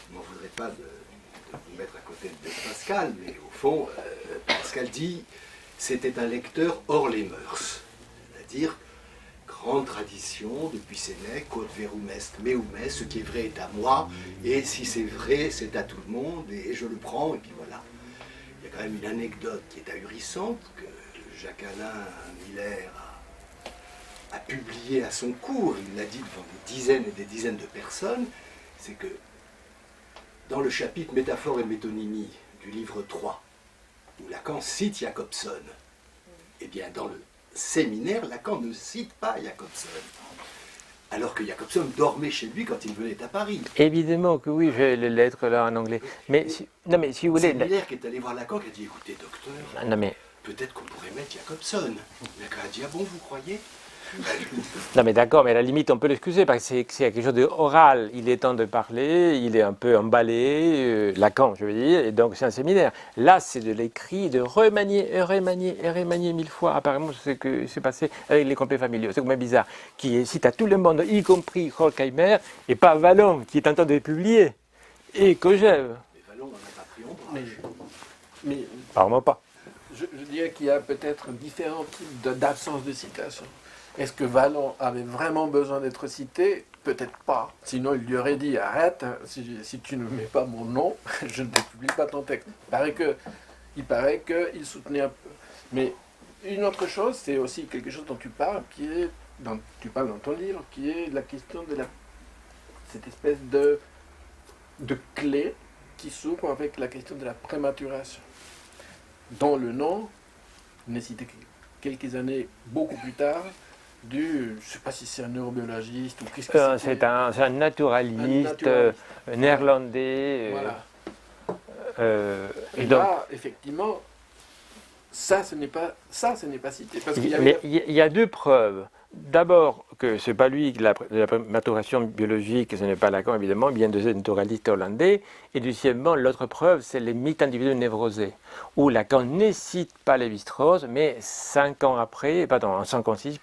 je ne m'en voudrais pas de vous mettre à côté de Pascal, mais au fond, Pascal dit c'était un lecteur hors les mœurs, c'est-à-dire grande tradition depuis Sénèque, quod verum est meum est, ce qui est vrai est à moi, et si c'est vrai, c'est à tout le monde, et je le prends, et puis voilà. Il y a quand même une anecdote qui est ahurissante, que Jacques-Alain Miller a publié à son cours, il l'a dit devant des dizaines et des dizaines de personnes, c'est que dans le chapitre Métaphore et métonymie du livre 3, où Lacan cite Jacobson, eh bien dans le séminaire, Lacan ne cite pas Jacobson, alors que Jacobson dormait chez lui quand il venait à Paris. Évidemment que oui, j'ai les lettres là en anglais. Mais non, mais si vous voulez... C'est Miller qui est allé voir Lacan qui a dit, écoutez docteur, Non, mais peut-être qu'on pourrait mettre Jacobson. Lacan a dit, ah bon, vous croyez? Non mais d'accord, mais à la limite on peut l'excuser parce que c'est quelque chose d'oral, il est temps de parler, il est un peu emballé, Lacan je veux dire, et donc c'est un séminaire. Là c'est de l'écrit, de remanier et remanier 1000 fois, apparemment c'est ce qui s'est passé avec les complets familiaux, c'est quand même bizarre, qui cite à tout le monde, y compris Horkheimer, et pas Vallon qui est en train de publier, et Kojève. Mais Vallon n'en a pas pris ombrage. Mais Apparemment pas. je dirais qu'il y a peut-être différents types d'absence de citation. Est-ce que Vallon avait vraiment besoin d'être cité? Peut-être pas. Sinon, il lui aurait dit, arrête, si tu ne mets pas mon nom, je ne te publie pas ton texte. Il paraît qu'il soutenait un peu. Mais une autre chose, c'est aussi quelque chose dont tu parles, tu parles dans ton livre, qui est la question de cette espèce de clé qui s'ouvre avec la question de la prématuration, dont le nom n'est cité que quelques années beaucoup plus tard, je ne sais pas si c'est un neurobiologiste ou qu'est-ce que C'est un naturaliste, néerlandais. Voilà. Et donc, là, effectivement, ça, ce n'est pas cité. Parce qu'il il y a deux preuves. D'abord, que ce n'est pas lui, la maturation biologique, ce n'est pas Lacan évidemment, il vient de naturaliste hollandais. Et deuxièmement, l'autre preuve, c'est les mythes individuels névrosés, où Lacan ne cite pas Lévi-Strauss, mais 5 ans après, en 56,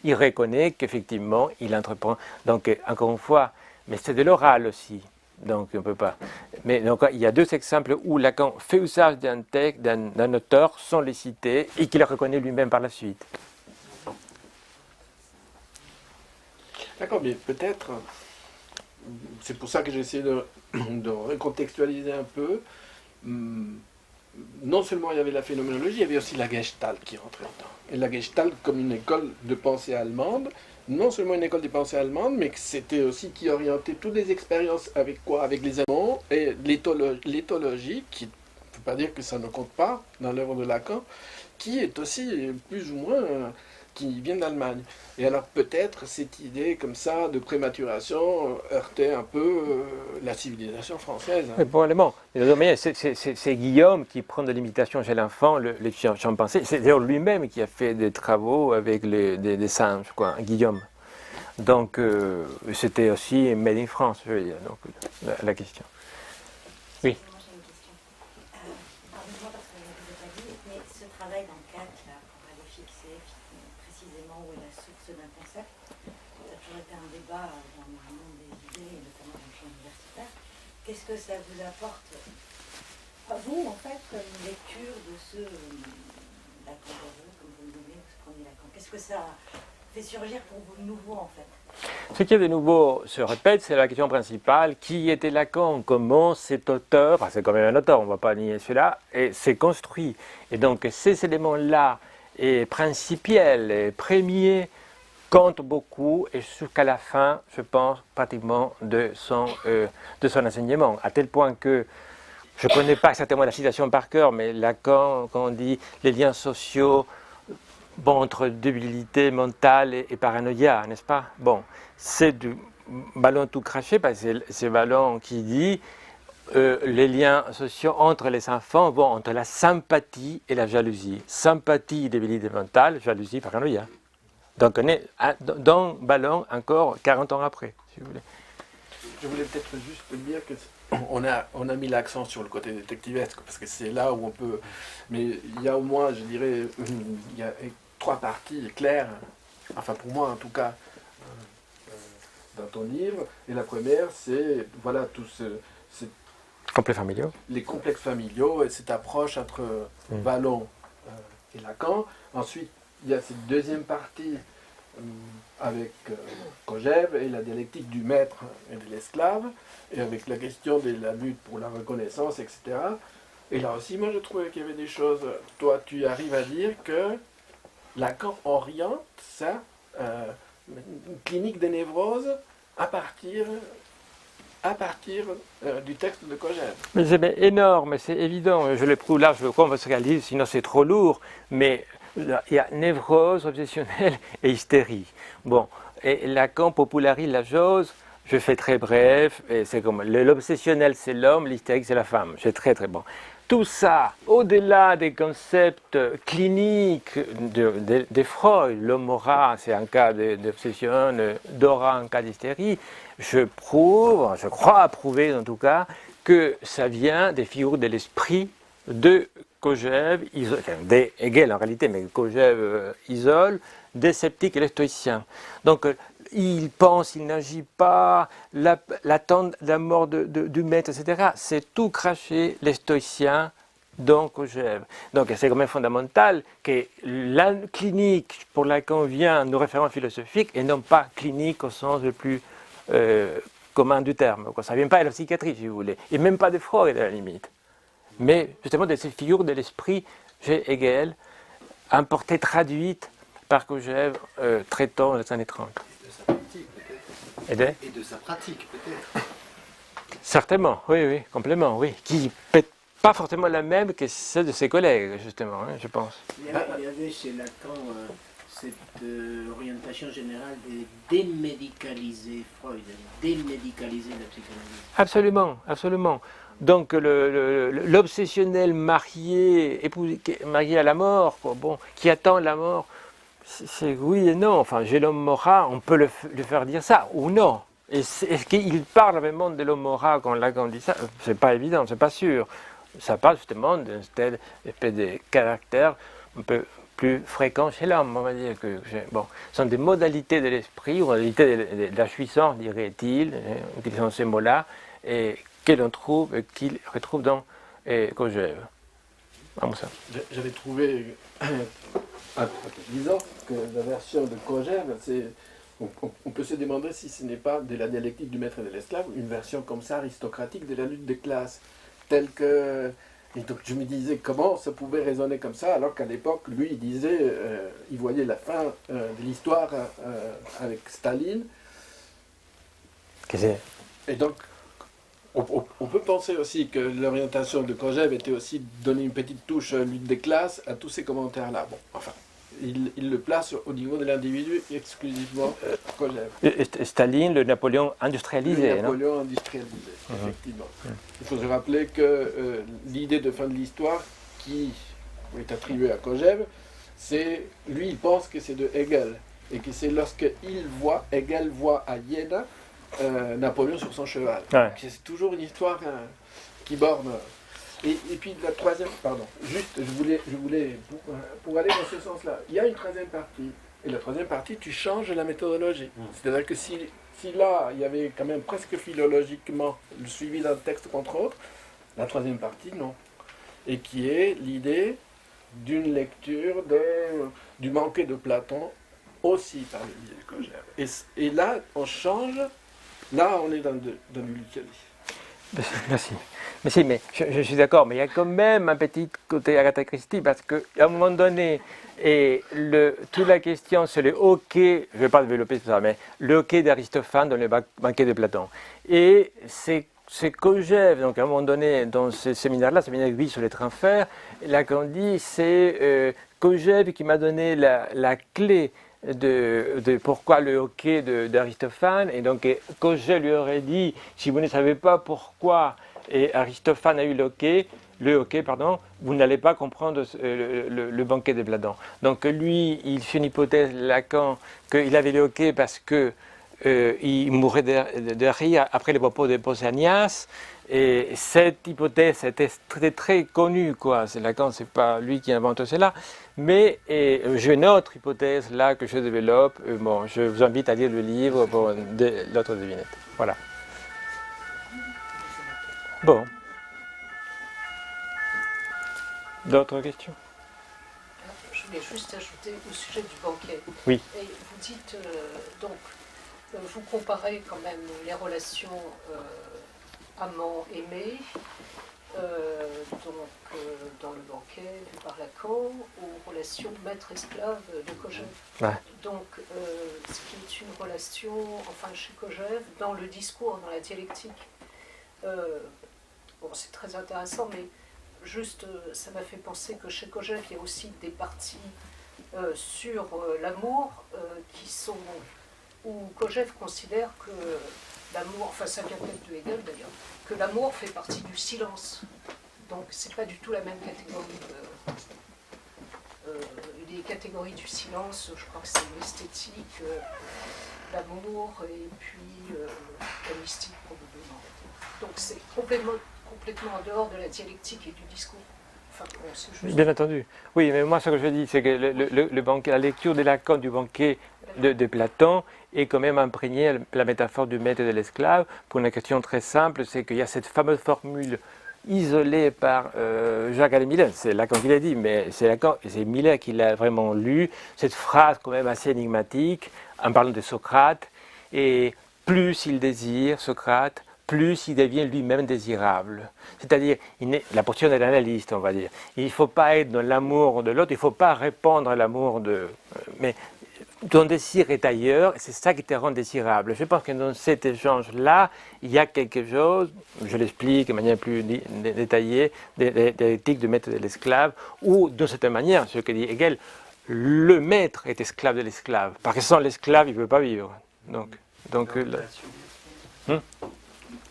il reconnaît qu'effectivement, il entreprend. Donc, encore une fois, mais c'est de l'oral aussi. Donc, on ne peut pas. Mais donc, il y a deux exemples où Lacan fait usage d'un texte, d'un auteur, sans les citer, et qu'il reconnaît lui-même par la suite. D'accord, mais peut-être, c'est pour ça que j'ai essayé de recontextualiser un peu. Non seulement il y avait la phénoménologie, il y avait aussi la Gestalt qui rentrait dedans. Et la Gestalt comme une école de pensée allemande, non seulement une école de pensée allemande, mais que c'était aussi qui orientait toutes les expériences avec quoi? Avec les Allemands, et l'éthologie, qui ne veut pas dire que ça ne compte pas dans l'œuvre de Lacan, qui est aussi plus ou moins... qui vient d'Allemagne. Et alors peut-être cette idée comme ça de prématuration heurtait un peu la civilisation française. Oui, probablement. C'est Guillaume qui prend de l'imitation chez l'enfant, les chimpansés. C'est d'ailleurs lui-même qui a fait des travaux avec des singes, quoi, Guillaume. Donc c'était aussi Made in France, je veux dire, donc, la question. Oui. Moi j'ai une question. Pardonnez-moi parce que je ne vous ai pas dit, mais ce travail d'enquête, là, pour aller fixer précisément où est la source d'un concept, ça a toujours été un débat dans le monde des idées, et notamment dans le champ universitaire. Qu'est-ce que ça vous apporte, à vous, en fait, comme lecture de ce Lacan, comme vous le nommez, ce premier Lacan? Qu'est-ce que ça fait surgir pour vous de nouveau, en fait? Ce qui est de nouveau se répète, c'est la question principale. Qui était Lacan? Comment cet auteur, enfin, c'est quand même un auteur, on ne va pas nier cela, et s'est construit. Et donc ces éléments-là, principiels et premiers, comptent beaucoup et jusqu'à la fin, je pense, pratiquement de son enseignement. À tel point que, je ne connais pas exactement la citation par cœur, mais Lacan, quand on dit les liens sociaux, bon, entre débilité mentale et paranoïa, n'est-ce pas? Bon, c'est du ballon tout craché, parce que c'est ballon qui dit les liens sociaux entre les enfants vont entre la sympathie et la jalousie. Sympathie, débilité mentale, jalousie, paranoïa. Donc on est dans ballon encore 40 ans après, si vous voulez. Je voulais peut-être juste dire que on a mis l'accent sur le côté détectivesque, parce que c'est là où on peut... Mais il y a au moins, je dirais, il y a 3 parties claires, enfin pour moi en tout cas, dans ton livre. Et la première, c'est, voilà, Complexes familiaux. Les complexes familiaux et cette approche entre Vallon et Lacan. Ensuite, il y a cette deuxième partie avec Kojève et la dialectique du maître et de l'esclave, et avec la question de la lutte pour la reconnaissance, etc. Et là aussi, moi, je trouvais qu'il y avait des choses... Toi, tu arrives à dire que Lacan oriente ça, une clinique de névrose, à partir du texte de Kojève. Mais c'est énorme, c'est évident. Je le prouve là, je le crois, on va se réaliser, sinon c'est trop lourd. Mais il y a névrose obsessionnelle et hystérie. Bon, et Lacan popularise la chose, je fais très bref, et c'est comme l'obsessionnel c'est l'homme, l'hystérique c'est la femme. C'est très très bon. Tout ça, au-delà des concepts cliniques de Freud, l'homme aura, c'est un cas d'obsession, d'aura, un cas d'hystérie, je crois prouver en tout cas, que ça vient des figures de l'esprit de Kojève, des Hegel en réalité, mais Kojève isole, des sceptiques et des stoïciens. Donc il pense, il n'agit pas, l'attente de la mort du maître, etc. C'est tout craché, les stoïciens, dans Kojève. Donc c'est quand même fondamental que la clinique pour laquelle on vient nos référents philosophiques et non pas clinique au sens le plus commun du terme. Ça ne vient pas de la psychiatrie, si vous voulez, et même pas de Freud à la limite. Mais justement de ces figures de l'esprit chez Hegel, importées, traduites par Kojève, traitant les années 30. Et de sa pratique, peut-être. Certainement, oui, complètement, oui. Qui peut pas forcément la même que celle de ses collègues, justement, je pense. Il y avait chez Lacan cette orientation générale de démédicaliser Freud, démédicaliser la psychanalyse. Absolument, absolument. Donc l'obsessionnel marié à la mort, bon, qui attend la mort, c'est oui et non. Enfin, j'ai l'homme Morat, on peut le faire dire ça, ou non. Est-ce qu'il parle vraiment de l'homme Morat quand Lacan dit ça? C'est pas évident, c'est pas sûr. Ça parle justement d'un tel espèce de caractère un peu plus fréquent chez l'homme, on va dire. Bon, ce sont des modalités de l'esprit, ou modalités de la jouissance, dirait-il, utilisant ces mots-là, et qu'il retrouve dans Kojève. J'avais trouvé, en disant que la version de Kojève, on peut se demander si ce n'est pas de la dialectique du maître et de l'esclave, une version comme ça aristocratique de la lutte des classes, telle que... Et donc je me disais comment ça pouvait résonner comme ça, alors qu'à l'époque, lui, il disait, il voyait la fin de l'histoire avec Staline. Et donc, on peut penser aussi que l'orientation de Kojève était aussi de donner une petite touche lutte des classes à tous ces commentaires-là. Bon, enfin, il le place au niveau de l'individu exclusivement Kojève. Staline, le Napoléon industrialisé. Le Napoléon industrialisé, effectivement. Il faut se rappeler que l'idée de fin de l'histoire qui est attribuée à Kojève, c'est, lui, il pense que c'est de Hegel. Et que c'est lorsque Hegel voit à Iéna Napoléon sur son cheval. Ouais. C'est toujours une histoire qui borne. Et puis la troisième, pardon, juste, je voulais pour aller dans ce sens-là, il y a une troisième partie. Et la troisième partie, tu changes la méthodologie. C'est-à-dire que si là, il y avait quand même presque philologiquement le suivi d'un texte contre autre, la troisième partie, non. Et qui est l'idée d'une lecture du manqué de Platon aussi par le biais de Kojève. Et là, on change, là, on est dans du Luciani. Merci. Mais si, mais je suis d'accord, mais il y a quand même un petit côté Agatha Christie, parce qu'à un moment donné, toute la question sur le hockey, je ne vais pas développer ça, mais le hockey d'Aristophane dans le banquet de Platon. Et c'est Kojève, donc à un moment donné, dans ce séminaire-là, séminaire 8 sur les trains fer, là qu'on dit, c'est Kojève qui m'a donné la clé de pourquoi le hockey d'Aristophane, et donc Kojève lui aurait dit, si vous ne savez pas pourquoi Aristophane a eu le hockey, vous n'allez pas comprendre le banquet de Platon. Donc lui, il fait une hypothèse, Lacan, qu'il avait le hockey parce que il mourait de rire après les propos de Pausanias, et cette hypothèse était très, très connue, quoi. Lacan, c'est pas lui qui invente cela, mais j'ai une autre hypothèse là que je développe. Bon, je vous invite à lire le livre pour l'autre devinette. Voilà. Bon. D'autres questions? Je voulais juste ajouter au sujet du banquet. Oui. Et vous dites, vous comparez quand même les relations amant-aimé, dans le banquet vu par Lacan, aux relations maître-esclave de Kojève. Ouais. Donc, ce qui est une relation, enfin chez Kojève, dans le discours, dans la dialectique. Bon, c'est très intéressant, mais juste, ça m'a fait penser que chez Kojève, il y a aussi des parties sur l'amour qui sont, où Kojève considère que l'amour, enfin ça vient peut-être de Hegel d'ailleurs, que l'amour fait partie du silence. Donc c'est pas du tout la même catégorie. Les catégories du silence, je crois que c'est l'esthétique, l'amour et puis la mystique probablement. Donc c'est complètement en dehors de la dialectique et du discours. Enfin, juste... Bien entendu. Oui, mais moi ce que je dis, c'est que le banquet, la lecture de Lacan du banquet de Platon est quand même imprégnée la métaphore du maître et de l'esclave pour une question très simple, c'est qu'il y a cette fameuse formule isolée par Jacques Miller, c'est Lacan qui l'a dit, mais c'est Miller qui l'a vraiment lu, cette phrase quand même assez énigmatique en parlant de Socrate, et plus il désire, Socrate, plus il devient lui-même désirable. C'est-à-dire, la portion de l'analyste, on va dire. Il ne faut pas être dans l'amour de l'autre, il ne faut pas répondre à l'amour de... Mais ton désir est ailleurs, et c'est ça qui te rend désirable. Je pense que dans cet échange-là, il y a quelque chose, je l'explique de manière plus détaillée, de l'éthique du maître et de l'esclave, où, d'une certaine manière, ce que dit Hegel, le maître est esclave de l'esclave, parce que sans l'esclave, il ne peut pas vivre. Donc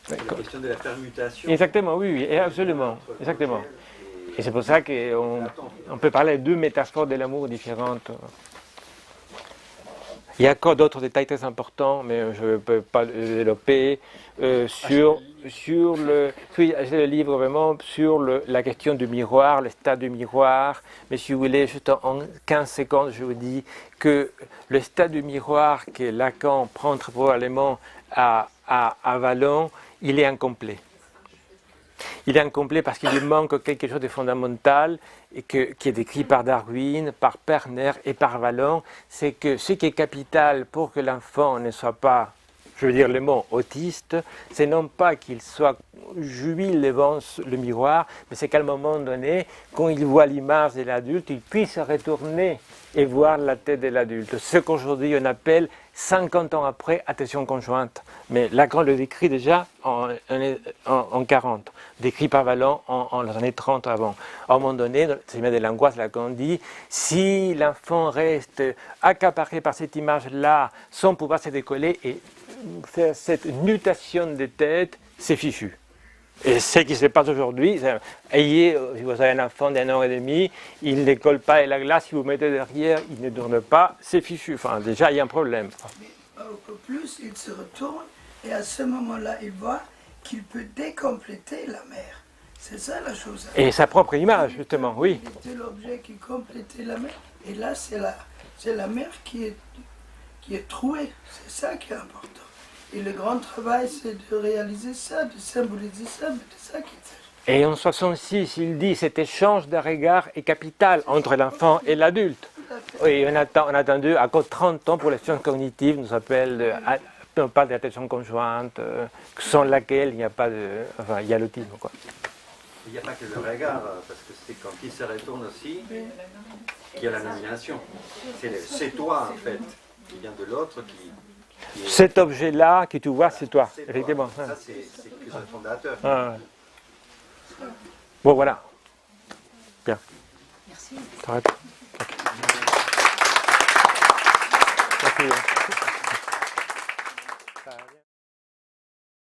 la question de la permutation. Exactement, oui, absolument. Exactement. Et c'est pour ça qu'on peut parler de deux métaphores de l'amour différentes. Il y a encore d'autres détails très importants, mais je ne peux pas le développer. Sur le livre vraiment sur la question du miroir, le stade du miroir. Mais si vous voulez, juste en 15 secondes, je vous dis que le stade du miroir que Lacan prend très probablement à Vallon, il est incomplet. Il est incomplet parce qu'il lui manque quelque chose de fondamental et qui est décrit par Darwin, par Perner et par Vallon, c'est que ce qui est capital pour que l'enfant ne soit pas, je veux dire le mot autiste, c'est non pas qu'il soit jubil devant le miroir, mais c'est qu'à un moment donné, quand il voit l'image de l'adulte, il puisse se retourner et voir la tête de l'adulte. Ce qu'aujourd'hui on appelle 50 ans après attention conjointe. Mais Lacan le décrit déjà en 40, décrit par Vallon en les années 30 avant. À un moment donné, c'est de l'angoisse, Lacan dit, si l'enfant reste accaparé par cette image-là, sans pouvoir se décoller et faire cette nutation de tête, c'est fichu. Et ce qui se passe aujourd'hui, si vous avez un enfant d'1 an et demi, il ne décolle pas à la glace, si vous mettez derrière, il ne tourne pas, c'est fichu. Enfin, déjà, il y a un problème. Mais au plus, il se retourne et à ce moment-là, il voit qu'il peut décompléter la mer. C'est ça la chose. Et sa propre image, justement, oui. C'était l'objet qui complétait la mer. Et là, c'est la mer qui est trouée. C'est ça qui est important. Et le grand travail, c'est de réaliser ça, de symboliser ça, mais c'est ça qui est... Et en 66, il dit cet échange de regards est capital entre l'enfant et l'adulte. Oui, on a attendu encore 30 ans pour les sciences cognitives, on parle d'attention conjointe, sans laquelle il n'y a pas de... Enfin, il y a l'autisme, quoi. Il n'y a pas que le regard, parce que c'est quand il se retourne aussi qu'il y a la nomination. C'est toi, en fait, qui vient de l'autre, qui est... Cet objet-là que tu vois, c'est toi, C'est toi. effectivement. Ça, c'est plus un fondateur. Ah, ouais. Bon, voilà. Bien. Merci. T'arrêtes. Merci.